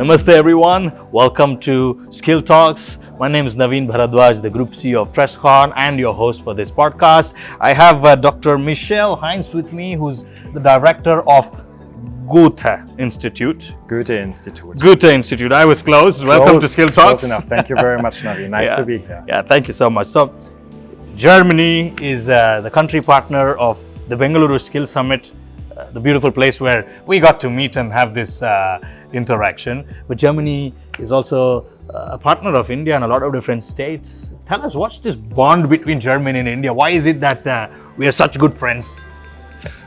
Namaste everyone, welcome to Skill Talks. My name is Naveen Bharadwaj, the Group CEO of Trescon and your host for this podcast. I have Dr. Heinst with me, who's the director of Goethe-Institut. Goethe-Institut. Goethe-Institut, I was close. Welcome to Skill Talks. Close enough. Thank you very much, Naveen. Nice to be here. Yeah, thank you so much. So, Germany is the country partner of the Bengaluru Skill Summit, the beautiful place where we got to meet and have this interaction. But Germany is also a partner of India and a lot of different states. Tell us, what's this bond between Germany and India? Why is it that we are such good friends?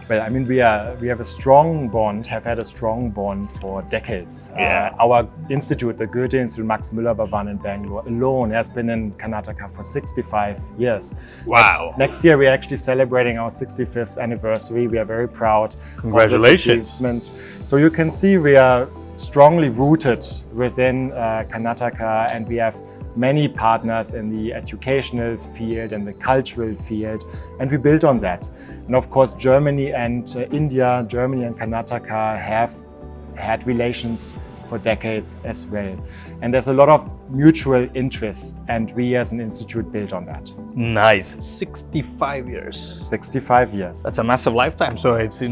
Well, I mean, we have a strong bond, have had a strong bond for decades. Our institute, the Goethe-Institut Mueller Bhavan Bangalore alone has been in Karnataka for 65 years. Wow. Next year, we're actually celebrating our 65th anniversary. We are very proud. Congratulations. Of this achievement. So you can see we are strongly rooted within Karnataka, and we have many partners in the educational field and the cultural field, and we built on that. And of course, Germany and India, Germany and Karnataka have had relations for decades as well. And there's a lot of mutual interest, and we as an institute built on that. Nice. 65 years. 65 years. That's a massive lifetime. So it's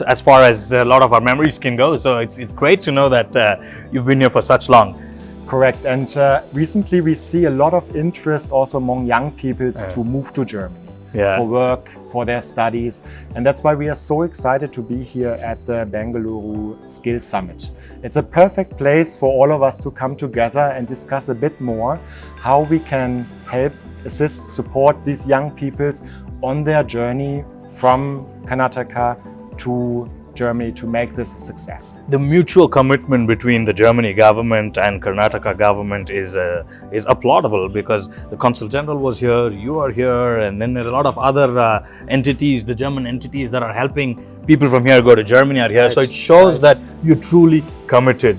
as far as a lot of our memories can go. So it's great to know that you've been here for such long. Correct. And recently we see a lot of interest also among young people to move to Germany for work, for their studies. And that's why we are so excited to be here at the Bengaluru Skills Summit. It's a perfect place for all of us to come together and discuss a bit more how we can help, assist, support these young peoples on their journey from Karnataka to Germany to make this a success. The mutual commitment between the Germany government and Karnataka government is applaudable, because the Consul General was here, you are here, and then there are a lot of other entities, the German entities that are helping people from here go to Germany are here. Right. So it shows that you're truly committed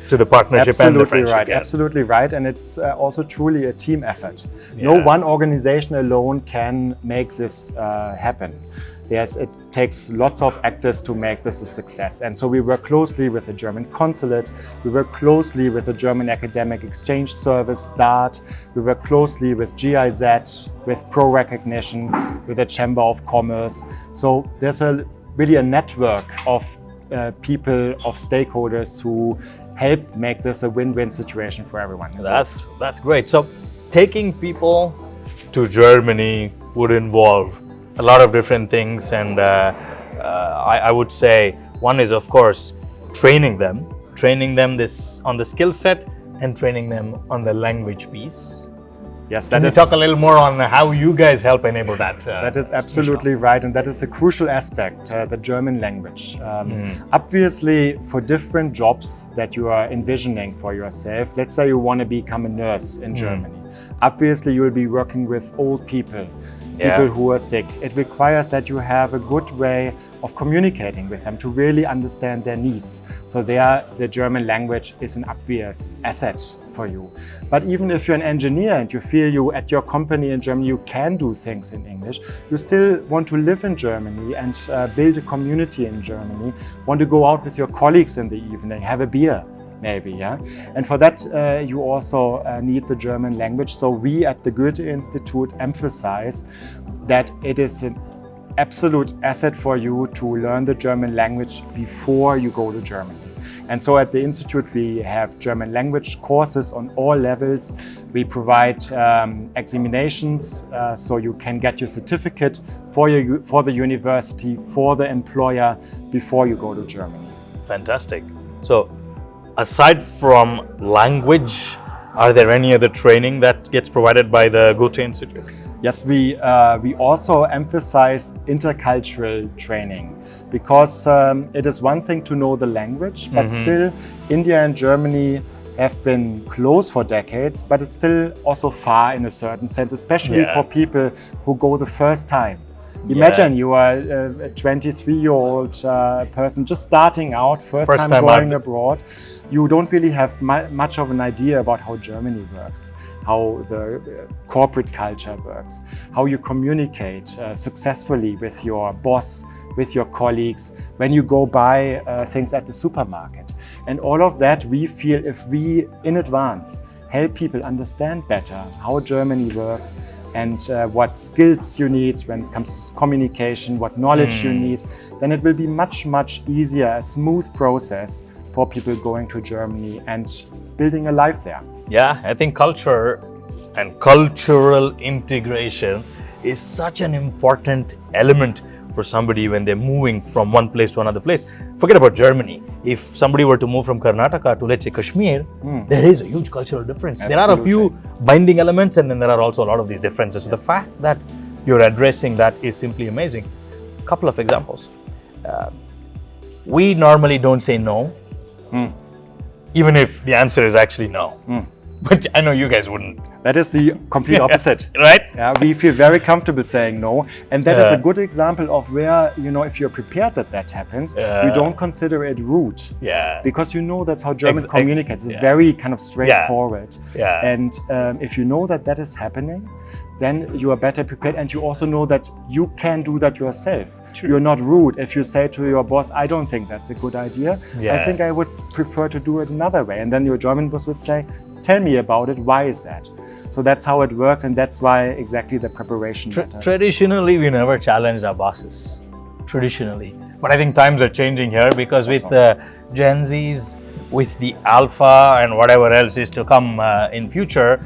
to the partnership and the friendship. Right. Absolutely right. And it's also truly a team effort. No one organization alone can make this happen. Yes, it takes lots of actors to make this a success. And so we work closely with the German consulate, we work closely with the German Academic Exchange Service, DART, we work closely with GIZ, with Pro Recognition, with the Chamber of Commerce. So there's really a network of people, of stakeholders who help make this a win-win situation for everyone. That's great. So taking people to Germany would involve a lot of different things, and I would say one is, of course, training them this on the skill set and training them on the language piece. Yes, Can you talk a little more on how you guys help enable that? That is absolutely right, and that is a crucial aspect, the German language. Obviously, for different jobs that you are envisioning for yourself, let's say you want to become a nurse in Germany. Obviously, you will be working with old people. People who are sick. It requires that you have a good way of communicating with them to really understand their needs. So there, the German language is an obvious asset for you. But even if you're an engineer and you feel you at your company in Germany, you can do things in English, you still want to live in Germany and build a community in Germany, want to go out with your colleagues in the evening, have a beer. Maybe, and for that you also need the German language. So we at the Goethe-Institut emphasize that it is an absolute asset for you to learn the German language before you go to Germany. And so at the Institute we have German language courses on all levels. We provide examinations so you can get your certificate for the university, for the employer before you go to Germany. Fantastic. So aside from language, are there any other training that gets provided by the Goethe-Institut? Yes, we also emphasize intercultural training, because it is one thing to know the language, but still India and Germany have been close for decades, but it's still also far in a certain sense, especially for people who go the first time. Imagine you are a 23-year-old person just starting out, first time going abroad. You don't really have much of an idea about how Germany works, how the corporate culture works, how you communicate successfully with your boss, with your colleagues, when you go buy things at the supermarket. And all of that, we feel, if we in advance help people understand better how Germany works and what skills you need when it comes to communication, what knowledge you need, then it will be much, much easier, a smooth process for people going to Germany and building a life there. Yeah, I think culture and cultural integration is such an important element for somebody when they're moving from one place to another place. Forget about Germany. If somebody were to move from Karnataka to, let's say, Kashmir, there is a huge cultural difference. Absolutely. There are a few binding elements, and then there are also a lot of these differences. So the fact that you're addressing that is simply amazing. A couple of examples. We normally don't say no, even if the answer is actually no. But I know you guys wouldn't. That is the complete opposite. Right? Yeah, we feel very comfortable saying no. And that is a good example of where, if you're prepared that happens, you don't consider it rude. Yeah. Because that's how German communicates. It's very kind of straightforward. Yeah. And if you know that is happening, then you are better prepared, and you also know that you can do that yourself. True. You're not rude if you say to your boss, I don't think that's a good idea. Yeah. I think I would prefer to do it another way. And then your German boss would say, tell me about it, why is that? So that's how it works, and that's why exactly the preparation matters. Traditionally, we never challenged our bosses. Traditionally. But I think times are changing here, because with Gen Zs, with the alpha and whatever else is to come in future,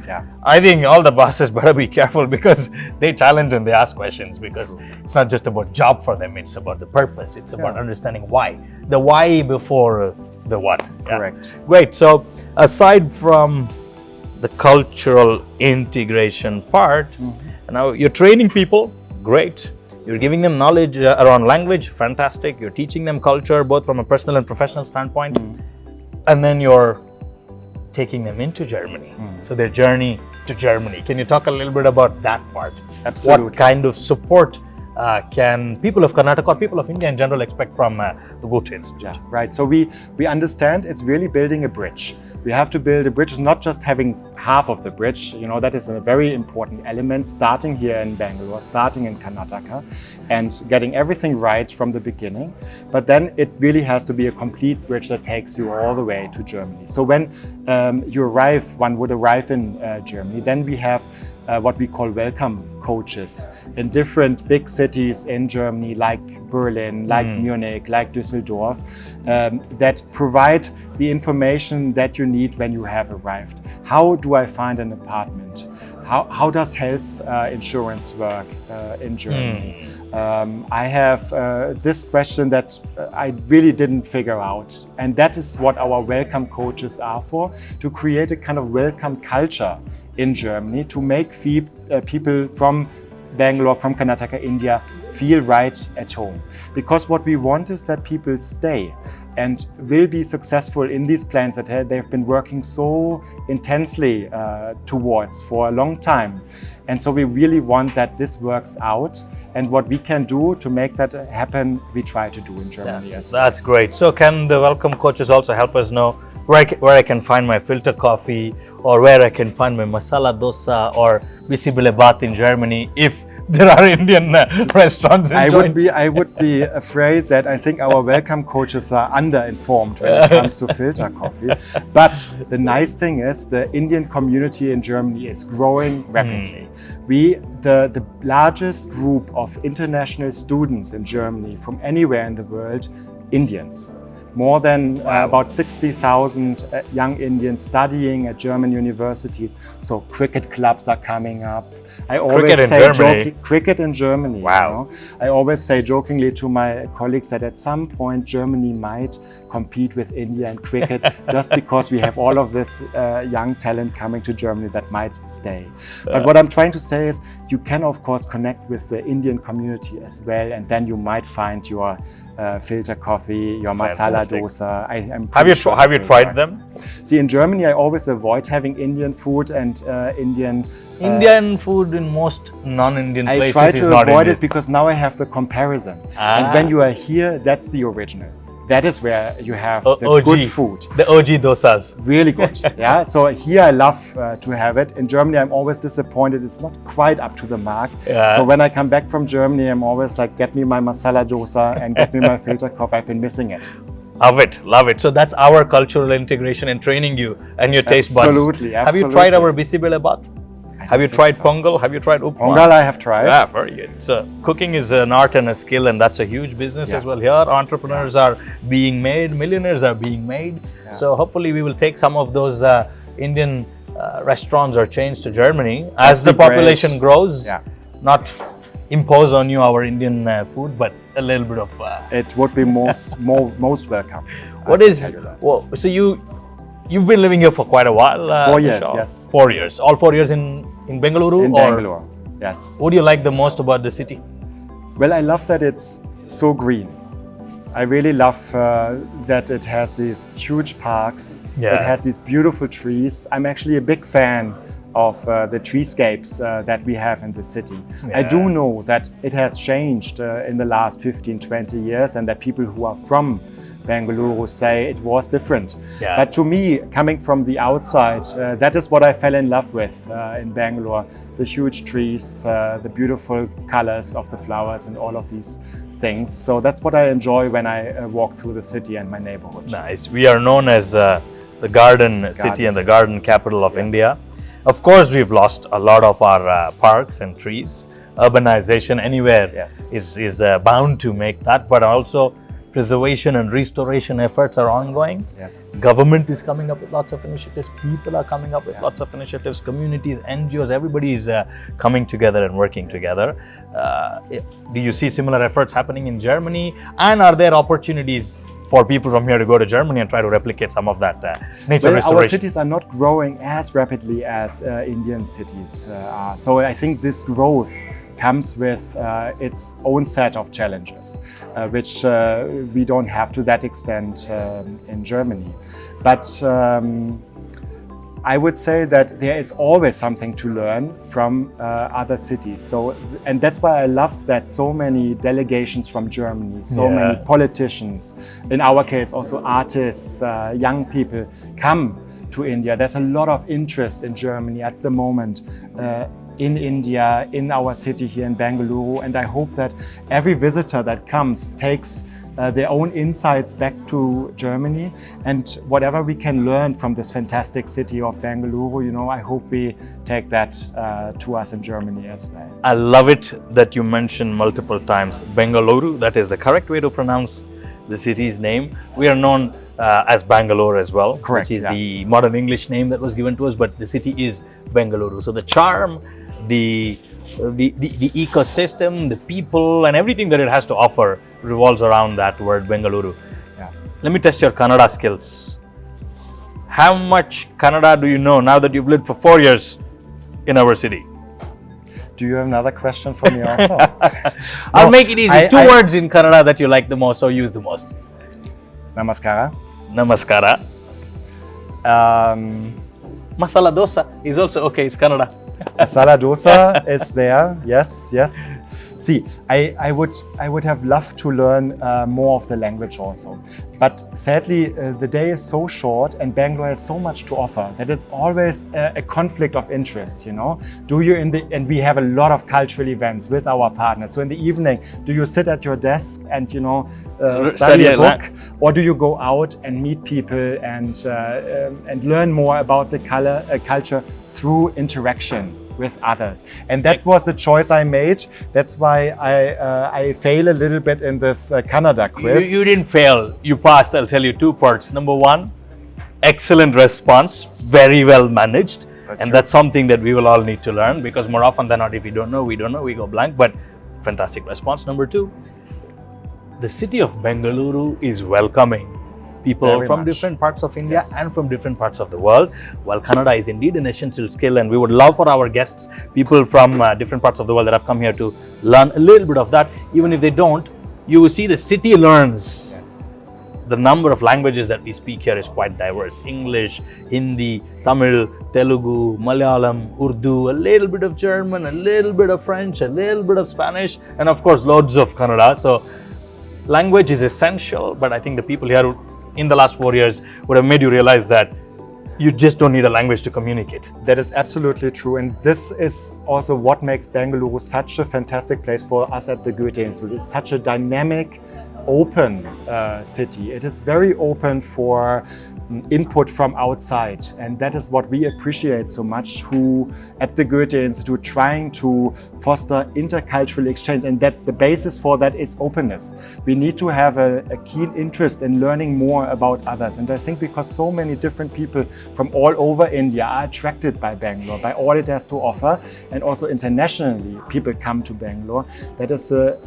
I think all the bosses better be careful, because they challenge and they ask questions, because it's not just about job for them, it's about the purpose, it's about understanding why. The why before the what. Correct. Great. So aside from the cultural integration part, now you're training people, great. You're giving them knowledge around language, fantastic. You're teaching them culture, both from a personal and professional standpoint. And then you're taking them into Germany. So their journey to Germany. Can you talk a little bit about that part? Absolutely. What kind of support can people of Karnataka or people of India in general expect from the Goethe-Institut? Yeah, right. So we understand it's really building a bridge. We have to build a bridge. It's not just having half of the bridge. That is a very important element, starting here in Bangalore, starting in Karnataka, and getting everything right from the beginning. But then it really has to be a complete bridge that takes you all the way to Germany. So when one would arrive in Germany, then we have what we call welcome coaches in different big cities in Germany, like Berlin, like Munich, like Düsseldorf, that provide the information that you need when you have arrived. How do I find an apartment? How does health insurance work in Germany? I have this question that I really didn't figure out, and that is what our welcome coaches are for, to create a kind of welcome culture in Germany, to make people from Bangalore, from Karnataka, India, feel right at home. Because what we want is that people stay and will be successful in these plans that they've been working so intensely towards for a long time. And so we really want that this works out. And what we can do to make that happen, we try to do in Germany. That's great. So can the welcome coaches also help us know where I can find my filter coffee, or where I can find my masala dosa or bisibile bath in Germany, if there are Indian restaurants and joints? I would be afraid that I think our welcome coaches are underinformed when it comes to filter coffee. But the nice thing is the Indian community in Germany is growing rapidly. The largest group of international students in Germany from anywhere in the world, Indians. More than about 60,000 young Indians studying at German universities. So cricket clubs are coming up. I always say cricket in Germany. Wow. I always say jokingly to my colleagues that at some point Germany might compete with India in cricket just because we have all of this young talent coming to Germany that might stay. But what I'm trying to say is you can of course connect with the Indian community as well, and then you might find your filter coffee, your masala dosa. Have you tried them? See, in Germany, I always avoid having Indian food and Indian food in most non-Indian places. I try to avoid it because now I have the comparison. And when you are here, that's the original. that is where you have the OG, good food. The OG dosas. Really good. Yeah. So here I love to have it. In Germany, I'm always disappointed. It's not quite up to the mark. Yeah. So when I come back from Germany, I'm always like, get me my masala dosa and get me my filter coffee. I've been missing it. Love it, love it. So that's our cultural integration and training you and your taste buds. Absolutely. Have you tried our bisibelebath? Have you tried pongal? Have you tried upma? Pongal I have tried. Yeah, very good. So cooking is an art and a skill, and that's a huge business as well here. Entrepreneurs are being made, millionaires are being made. So hopefully we will take some of those Indian restaurants or chains to Germany as the population grows. Not impose on you our Indian food, but a little bit of. It would be most welcome. What is? Well, so you've been living here for quite a while. 4 years, yes. 4 years. All 4 years in Bengaluru? In Bangalore, yes. What do you like the most about the city? Well, I love that it's so green. I really love that it has these huge parks. It has these beautiful trees. I'm actually a big fan of the treescapes that we have in the city. I do know that it has changed in the last 15, 20 years, and that people who are from Bengaluru say it was different. But to me, coming from the outside, that is what I fell in love with in Bangalore. The huge trees, the beautiful colors of the flowers and all of these things. So that's what I enjoy when I walk through the city and my neighborhood. Nice. We are known as the garden city and the garden capital of India. Of course, we've lost a lot of our parks and trees. Urbanization anywhere is bound to make that, but also preservation and restoration efforts are ongoing. Government is coming up with lots of initiatives. People are coming up with lots of initiatives. Communities, NGOs, everybody is coming together and working together. Do you see similar efforts happening in Germany? And are there opportunities for people from here to go to Germany and try to replicate some of that nature restoration? Our cities are not growing as rapidly as Indian cities are. So I think this growth comes with its own set of challenges, which we don't have to that extent in Germany. But I would say that there is always something to learn from other cities. So, and that's why I love that so many delegations from Germany, so many politicians, in our case also artists, young people come to India. There's a lot of interest in Germany at the moment. In India, in our city here in Bengaluru, and I hope that every visitor that comes takes their own insights back to Germany, and whatever we can learn from this fantastic city of Bengaluru, you know, I hope we take that to us in Germany as well. I love it that you mentioned multiple times Bengaluru. That is the correct way to pronounce the city's name. We are known as Bangalore as well, correct, which is the modern English name that was given to us, but the city is Bengaluru. So the charm, the ecosystem, the people, and everything that it has to offer revolves around that word Bengaluru. Let me test your Kannada skills. How much Kannada do you know now that you've lived for 4 years in our city? Do you have another question for me also? I'll make it easy. Two words in Kannada that you like the most or use the most. Namaskara. Namaskara. Masala dosa is also okay, it's Kannada. Masala dosa is there, yes. See, I would have loved to learn more of the language also. But sadly, the day is so short and Bangalore has so much to offer that it's always a conflict of interest, you know. And we have a lot of cultural events with our partners. So in the evening, do you sit at your desk and, you know, study a book? Or do you go out and meet people and learn more about the culture through interaction with others? And that was the choice I made. That's why I fail a little bit in this Kannada quiz. You didn't fail. You passed. I'll tell you 2 parts. Number 1, excellent response, very well managed. And that's something that we will all need to learn, because more often than not, if we don't know, we go blank. But fantastic response. Number 2, the city of Bengaluru is welcoming people from different parts of India and from different parts of the world. While Kannada is indeed an essential skill, and we would love for our guests, people from different parts of the world that have come here, to learn a little bit of that. Even if they don't, you will see the city learns. The number of languages that we speak here is quite diverse. English, Hindi, Tamil, Telugu, Malayalam, Urdu, a little bit of German, a little bit of French, a little bit of Spanish, and of course loads of Kannada. So language is essential, but I think the people here in the last 4 years would have made you realize that you just don't need a language to communicate. That is absolutely true, and this is also what makes Bengaluru such a fantastic place for us at the Goethe-Institut. It's such a dynamic, open city. It is very open for input from outside, and that is what we appreciate so much, who at the Goethe-Institut trying to foster intercultural exchange, and that the basis for that is openness. We need to have a keen interest in learning more about others, and I think because so many different people from all over India are attracted by Bangalore, by all it has to offer, and also internationally people come to Bangalore, that is a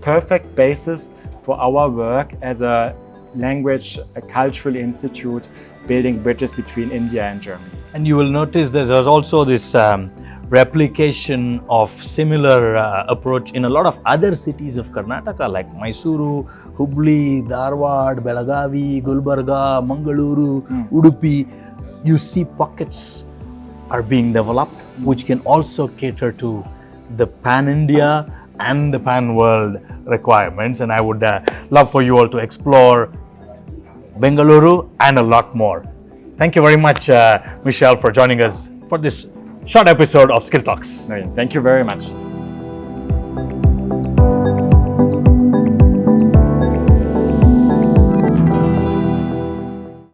perfect basis for our work as a language, a cultural institute, building bridges between India and Germany. And you will notice there's also this replication of similar approach in a lot of other cities of Karnataka, like Mysuru, Hubli, Dharwad, Belagavi, Gulbarga, Mangaluru, Udupi. You see pockets are being developed, which can also cater to the pan-India and the pan-world requirements. And I would love for you all to explore Bengaluru and a lot more. Thank you very much, Michelle, for joining us for this short episode of Skill Talks. Thank you very much.